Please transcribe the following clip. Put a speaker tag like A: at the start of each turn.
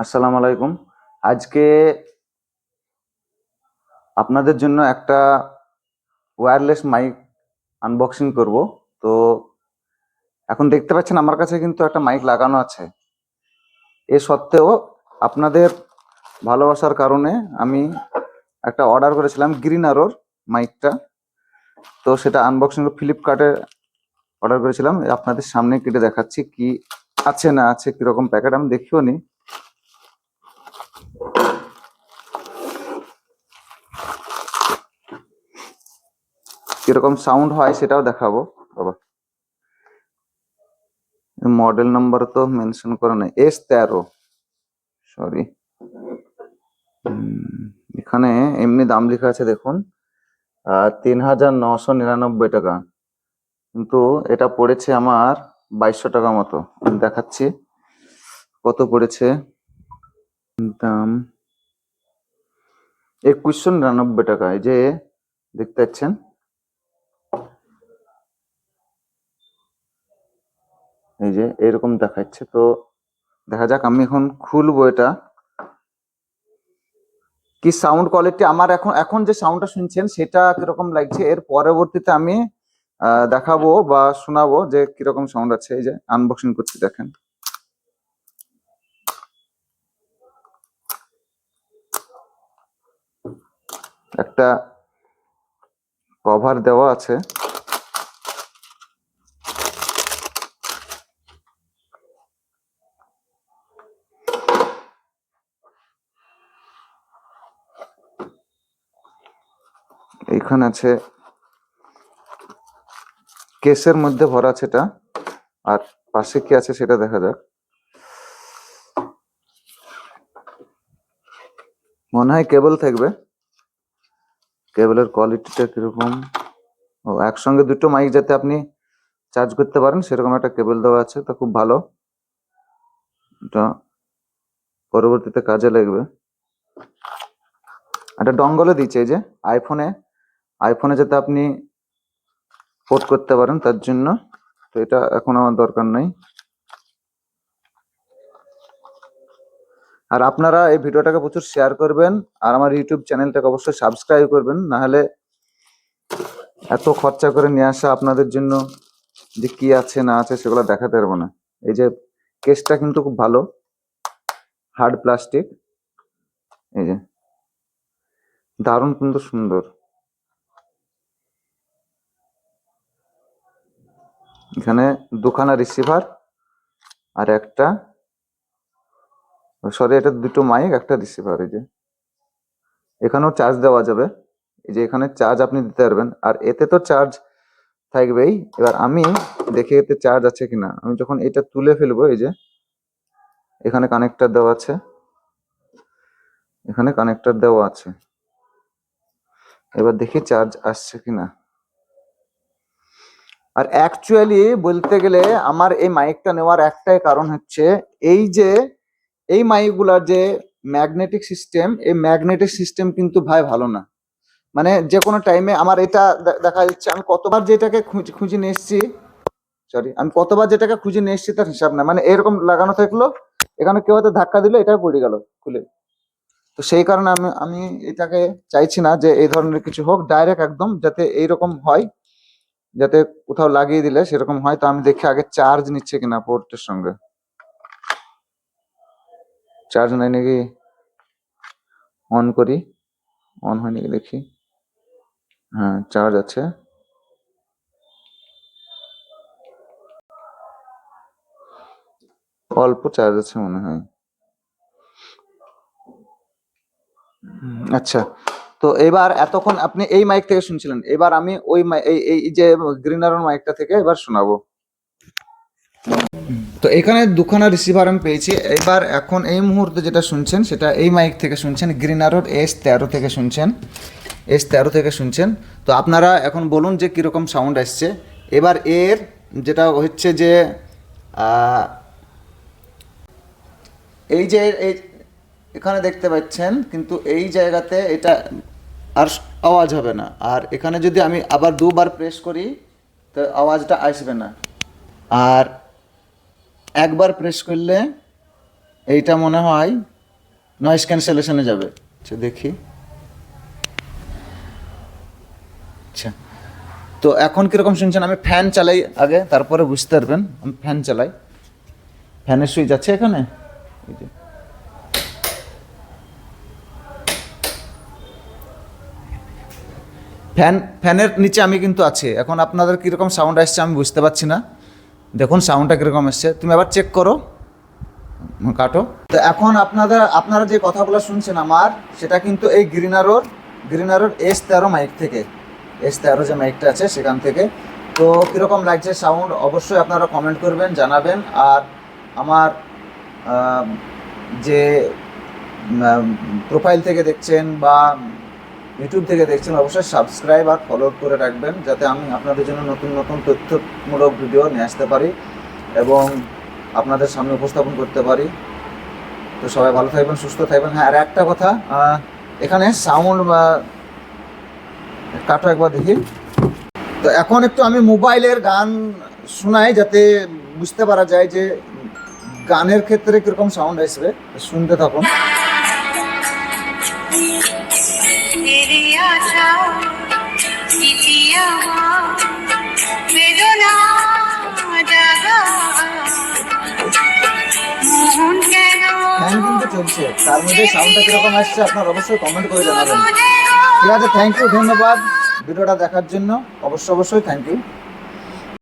A: আসসালামু আলাইকুম। আজকে আপনাদের জন্য একটা ওয়্যারলেস মাইক আনবক্সিং করব। তো এখন দেখতে পাচ্ছেন আমার কাছে কিন্তু একটা মাইক লাগানো আছে। এ সত্ত্বেও আপনাদের ভালোবাসার কারণে আমি একটা অর্ডার করেছিলাম গ্রিন আরোর মাইকটা। তো সেটা আনবক্সিং ফ্লিপকার্টে অর্ডার করেছিলাম। আপনাদের সামনে কেটে দেখাচ্ছি কি আছে না আছে, কিরকম প্যাকেট আমি দেখিও নি। কিরকম সাউন্ড হয় সেটাও দেখাবো। বাবা, মডেল নাম্বার তো মেনশন করা নেই, S13। সরি, এখানে এমনি দাম লেখা আছে দেখুন, ৩,৯৯৯ টাকা, কিন্তু এটা পড়েছে আমার ২২০০ টাকা মতো। আমি দেখাচ্ছি কত পড়েছে। দাম ২১৯৯ টাকা। এই যে দেখতে পাচ্ছেন, এই যে এরকম দেখাচ্ছে। তো দেখা যাক, আমি এখন খুলবো এটা। কি সাউন্ড কোয়ালিটি আমার এখন এখন যে সাউন্ডটা শুনছেন সেটা কিরকম লাগছে, এর পরবর্তীতে আমি দেখাবো বা শোনাবো যে কিরকম সাউন্ড আছে। এই যে আনবক্সিং করছি, দেখেন। একটা কভার দেওয়া আছে। এইখানে আছে, কেসের মধ্যে ভরা আছে এটা। আর পাশে কি আছে সেটা দেখা যাক। মনে হয় কেবল থাকবে। কেবলের কোয়ালিটিটা কিরকম? ও, একসঙ্গে দুটো মাইক যাতে আপনি চার্জ করতে পারেন সেরকম একটা কেবল দেওয়া আছে। তো খুব ভালো, এটা পরবর্তীতে কাজে লাগবে। একটা ডঙ্গলও দিচ্ছে, এই যে আইফোনে আইফোনে যাতে আপনি পোর্ট করতে পারেন তার জন্য। তো এটা এখন আমার দরকার নাই। আর আপনারা এই ভিডিওটাকে প্রচুর শেয়ার করবেন, আর আমার ইউটিউব চ্যানেলটাকে অবশ্যই সাবস্ক্রাইব করবেন, না হলে এত খরচা করে নিয়ে আসা আপনাদের জন্য যে কি আছে না আছে সেগুলো দেখাতে পারবো না। এই যে কেসটা কিন্তু খুব ভালো, হার্ড প্লাস্টিক। এই যে দারুণ কিন্তু সুন্দর। এখানে দুখানা রিসিভার আর একটা, সরি, এটা দুটো মাইক একটা রিসিভার। এই যে এখানেও চার্জ দেওয়া যাবে। এই যে এখানে চার্জ আপনি দিতে পারবেন, আর এতে তো চার্জ থাকবেই। এবার আমি দেখি এতে চার্জ আছে কিনা। আমি যখন এটা তুলে ফেলবো, এই যে এখানে কানেক্টর দেওয়া আছে, এখানে কানেক্টর দেওয়া আছে। এবার দেখি চার্জ আসছে কিনা। আর অ্যাকচুয়ালি বলতে গেলে আমার এই মাইকটা নেওয়ার একটাই কারণ হচ্ছে, এই যে এই মাইকগুলার যে ম্যাগনেটিক সিস্টেম, এই ম্যাগনেটিক সিস্টেম কিন্তু ভাই ভালো না। মানে যে কোনো টাইমে আমার এটা দেখা যাচ্ছে, আমি কতবার যেটাকে খুঁজে নিয়ে এসেছি, সরি, আমি কতবার যেটাকে খুঁজে নিয়ে এসেছি তার হিসাব না। মানে এরকম লাগানো থাকলো, এখানে কেউ হয়তো ধাক্কা দিল, এটা পড়ে গেল খুলে। তো সেই কারণে আমি আমি এটাকে চাইছি না যে এই ধরনের কিছু হোক, ডাইরেক্ট একদম যাতে এইরকম হয়, যাতে কোথাও লাগিয়ে দিলে সেরকম হয়। তো আমি দেখি আগে চার্জ নিচ্ছে কিনা পোর্টের সঙ্গে। চার্জ নাই নাকি, অন করি, অন হয় নাকি দেখি। হ্যাঁ, চার্জ আছে। অল্প চার্জ আছে মনে হয়। আচ্ছা, তো এবার এতক্ষণ আপনি এই মাইক থেকে শুনছিলেন, এবার আমি ওই এই এই যে গ্রিনার মাইকটা থেকে এবার শোনাবো। তো এখানে দুখানা রিসিভার আমি পেয়েছি। এবার এখন এই মুহূর্তে যেটা শুনছেন সেটা এই মাইক থেকে শুনছেন, গ্রিনারোর S13 থেকে শুনছেন, S13 থেকে শুনছেন। তো আপনারা এখন বলুন যে কীরকম সাউন্ড আসছে। এবার এর যেটা হচ্ছে যে এই যে এই এখানে দেখতে পাচ্ছেন, কিন্তু এই জায়গাতে এটা আর আওয়াজ হবে না। আর এখানে যদি আমি আবার দুবার প্রেস করি তো আওয়াজটা আসবে না। আর একবার প্রেস করলে এইটা মনে হয় নয়েজ ক্যান্সেলেশনে যাবে। আচ্ছা দেখি। আচ্ছা, তো এখন কীরকম শুনছেন? আমি ফ্যান চালাই আগে, তারপরে বুঝতে পারবেন। আমি ফ্যান চালাই, ফ্যানের সুইচ আছে এখানে, এই যে। ফ্যানের নিচে আমি কিন্তু আছি। এখন আপনাদের কীরকম সাউন্ড আসছে আমি বুঝতে পারছি না। দেখুন সাউন্ডটা কীরকম আসছে, তুমি আবার চেক করো, কাটো। তো এখন আপনারা যে কথাগুলো শুনছেন আমার, সেটা কিন্তু এই গ্রিনারোর S13 মাইক থেকে, S13 যে মাইকটা আছে সেখান থেকে। তো কীরকম লাগছে সাউন্ড অবশ্যই আপনারা কমেন্ট করবেন, জানাবেন। আর আমার যে প্রোফাইল থেকে দেখছেন বা ইউটিউব থেকে দেখছেন, অবশ্যই সাবস্ক্রাইব আর ফলো করে রাখবেন, যাতে আমি আপনাদের জন্য নতুন নতুন তথ্যমূলক ভিডিও নিয়ে আসতে পারি এবং আপনাদের সামনে উপস্থাপন করতে পারি। তো সবাই ভালো থাকবেন, সুস্থ থাকবেন। হ্যাঁ, আর একটা কথা, এখানে সাউন্ড কাটো একবার দেখি। তো এখন একটু আমি মোবাইলের গান শোনাই, যাতে বুঝতে পারা যায় যে গানের ক্ষেত্রে কীরকম সাউন্ড আসবে। শুনতে থাকুন। ফ্যান কিন্তু চলছে, তার মধ্যে সাউন্ডটা কীরকম আসছে আপনারা অবশ্যই কমেন্ট করে জানাবেন। ঠিক আছে, থ্যাংক ইউ, ধন্যবাদ ভিডিওটা দেখার জন্য। অবশ্যই থ্যাংক ইউ।